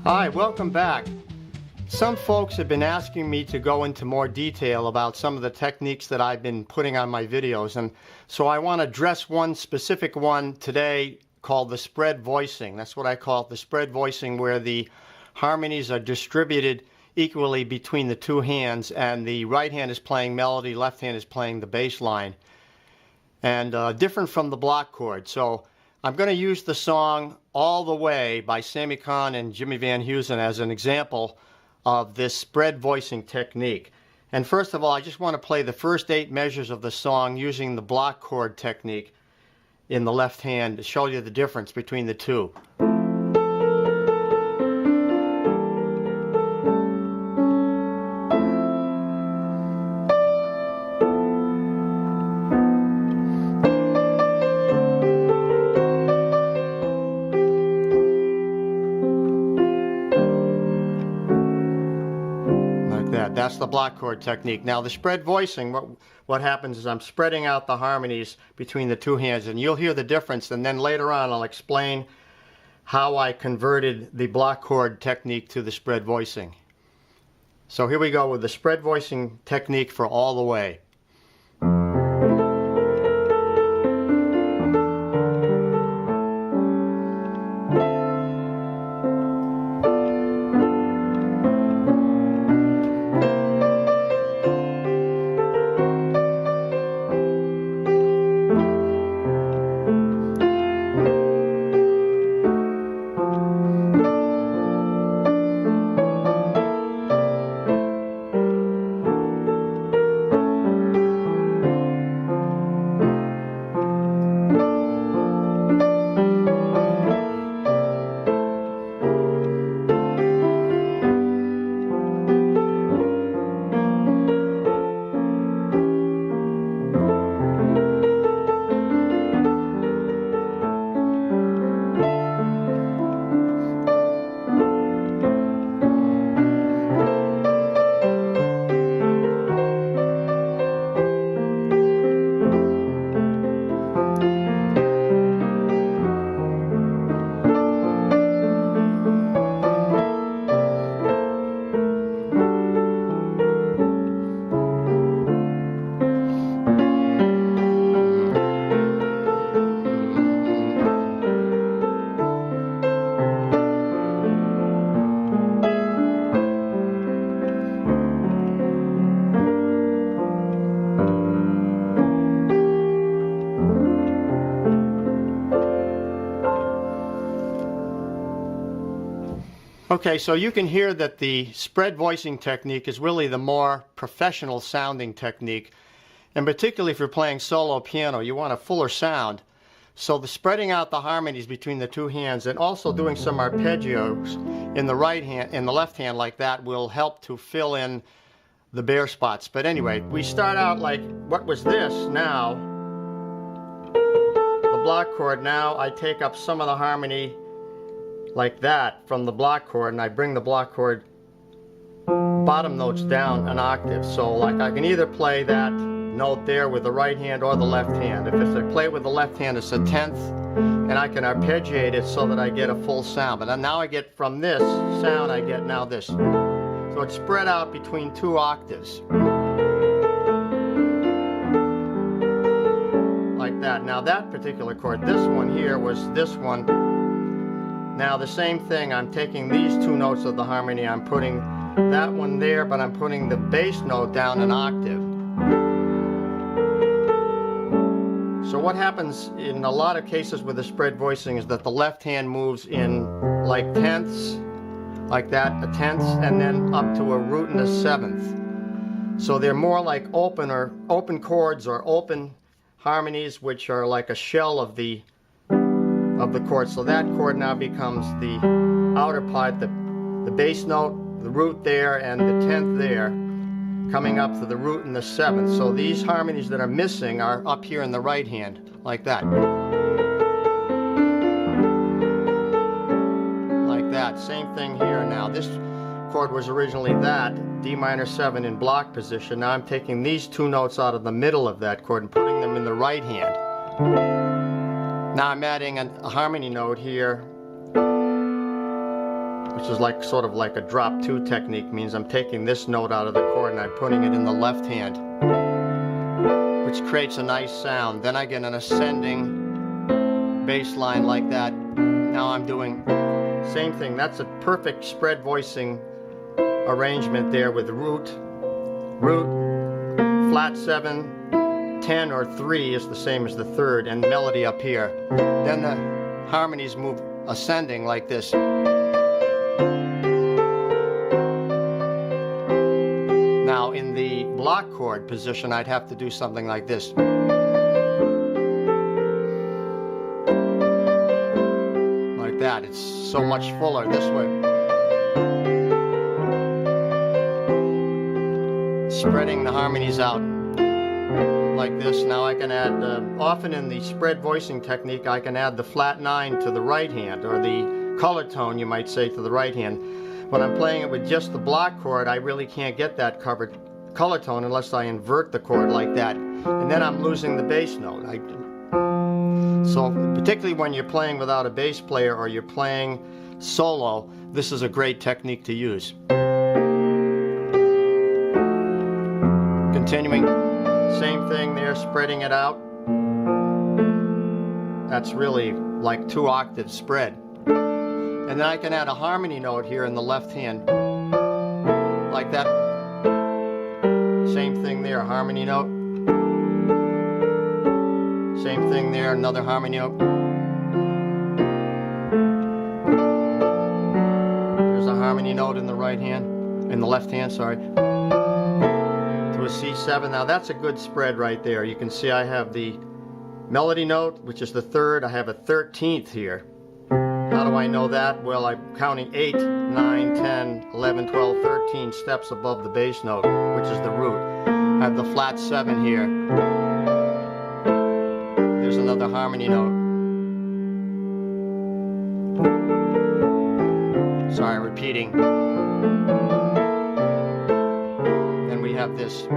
Hi, welcome back. Some folks have been asking me to go into more detail about some of the techniques that I've been putting on my videos, and so I want to address one specific one today called the spread voicing. That's what I call it, the spread voicing, where the harmonies are distributed equally between the two hands, and the right hand is playing melody, left hand is playing the bass line, and different from the block chord. So I'm going to use the song All the Way by Sammy, Cahn, and Jimmy Van Heusen as an example of this spread voicing technique. And first of all, I just want to play the first 8 measures of the song using the block chord technique in the left hand to show you the difference between the two. That's the block chord technique. Now the spread voicing, what happens is I'm spreading out the harmonies between the two hands, and you'll hear the difference, and then later on I'll explain how I converted the block chord technique to the spread voicing. So here we go with the spread voicing technique for All the Way. Okay, so you can hear that the spread voicing technique is really the more professional sounding technique, and particularly if you're playing solo piano, you want a fuller sound. So the spreading out the harmonies between the two hands and also doing some arpeggios in the right hand, in the left hand like that, will help to fill in the bare spots. But anyway, we start out like, what was this? Now, the block chord. Now I take up some of the harmony like that from the block chord, and I bring the block chord bottom notes down an octave. So like I can either play that note there with the right hand or the left hand. If I play with the left hand, it's a 10th, and I can arpeggiate it so that I get a full sound. But now I get, from this sound, I get now this. So it's spread out between 2 octaves. Like that. Now that particular chord, this one here was this one. Now the same thing, I'm taking these 2 notes of the harmony, I'm putting that one there, but I'm putting the bass note down an octave. So what happens in a lot of cases with the spread voicing is that the left hand moves in like tenths, like that, a tenth, and then up to a root and a 7th. So they're more like open chords or open harmonies, which are like a shell of the chord. So that chord now becomes the outer part, the bass note, the root there, and the 10th there, coming up to the root and the 7th. So these harmonies that are missing are up here in the right hand, like that. Like that. Same thing here. Now this chord was originally that, D minor 7 in block position. Now I'm taking these 2 notes out of the middle of that chord and putting them in the right hand. Now I'm adding a harmony note here which is like sort of like a drop 2 technique, means I'm taking this note out of the chord and I'm putting it in the left hand, which creates a nice sound. Then I get an ascending bass line like that. Now I'm doing same thing. That's a perfect spread voicing arrangement there with root, flat 7, 10 or 3 is the same as the third, and melody up here. Then the harmonies move ascending like this. Now in the block chord position I'd have to do something like this. Like that. It's so much fuller this way. Spreading the harmonies out like this. Now I can add, often in the spread voicing technique, I can add the flat 9 to the right hand, or the color tone, you might say, to the right hand. When I'm playing it with just the block chord, I really can't get that covered color tone unless I invert the chord like that, and then I'm losing the bass note. So particularly when you're playing without a bass player or you're playing solo, this is a great technique to use. Continuing, same thing there, spreading it out. That's really like 2 octaves spread. And then I can add a harmony note here in the left hand, like that. Same thing there, harmony note. Same thing there, another harmony note. There's a harmony note in the right hand, in the left hand, sorry. To a C7. Now that's a good spread right there. You can see I have the melody note, which is the third. I have a 13th here. How do I know that? Well, I'm counting 8, 9, 10, 11, 12, 13 steps above the bass note, which is the root. I have the flat 7 here. There's another harmony note. Sorry, repeating. Then we have this.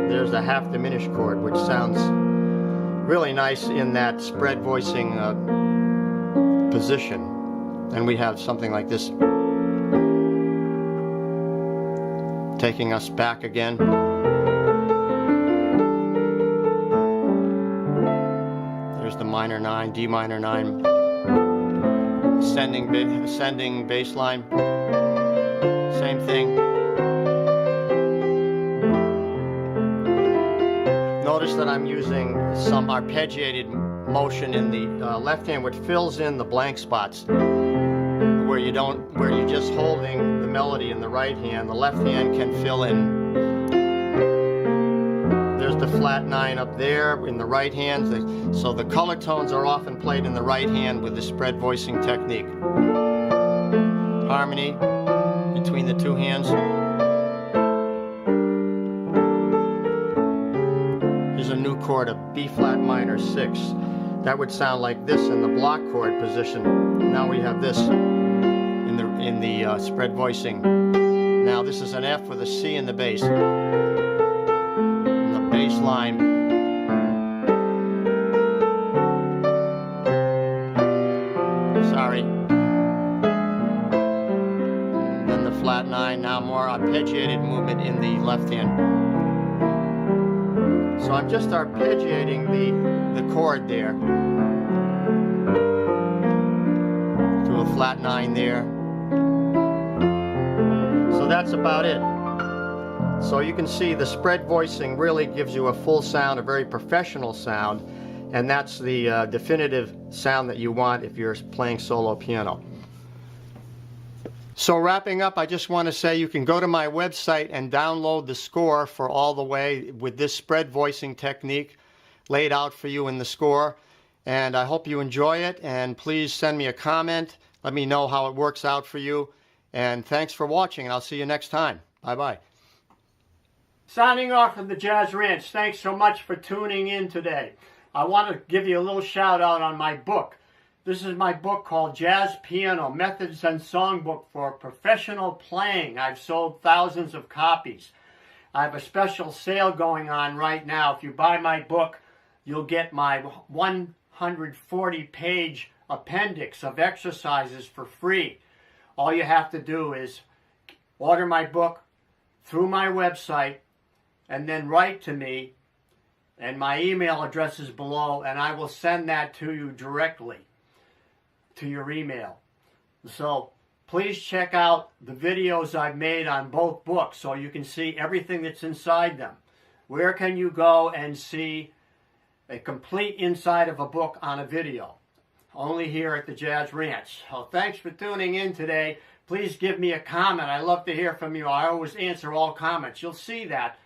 There's a half diminished chord, which sounds really nice in that spread voicing position. And we have something like this, taking us back again. There's the minor 9, D minor 9, ascending bass line. Same thing. Notice that I'm using some arpeggiated motion in the left hand, which fills in the blank spots where you're just holding the melody in the right hand. The left hand can fill in. There's the flat 9 up there in the right hand. So the color tones are often played in the right hand with the spread voicing technique. Harmony between the 2 hands. A new chord, a B flat minor 6. That would sound like this in the block chord position. Now we have this in the spread voicing. Now this is an F with a C in the bass. And the bass line. Sorry. And then the flat 9. Now more arpeggiated movement in the left hand. So I'm just arpeggiating the chord there to a flat 9 there. So that's about it. So you can see the spread voicing really gives you a full sound, a very professional sound, and that's the definitive sound that you want if you're playing solo piano. So wrapping up, I just want to say you can go to my website and download the score for All the Way with this spread voicing technique laid out for you in the score. And I hope you enjoy it, and please send me a comment. Let me know how it works out for you. And thanks for watching, and I'll see you next time. Bye-bye. Signing off from the Jazz Ranch. Thanks so much for tuning in today. I want to give you a little shout out on my book. This is my book called Jazz Piano, Methods and Songbook for Professional Playing. I've sold thousands of copies. I have a special sale going on right now. If you buy my book, you'll get my 140-page appendix of exercises for free. All you have to do is order my book through my website and then write to me, and my email address is below, and I will send that to you directly to your email. So please check out the videos I've made on both books so you can see everything that's inside them. Where can you go and see a complete inside of a book on a video? Only here at the Jazz Ranch. So thanks for tuning in today. Please give me a comment. I love to hear from you. I always answer all comments. You'll see that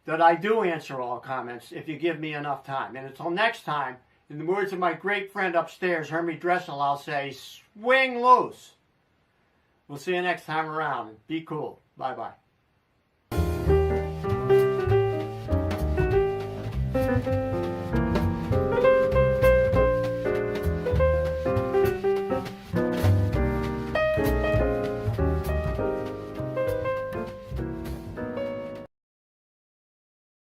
I do answer all comments if you give me enough time. And until next time, in the words of my great friend upstairs, Hermie Dressel, I'll say, swing loose. We'll see you next time around. Be cool. Bye-bye.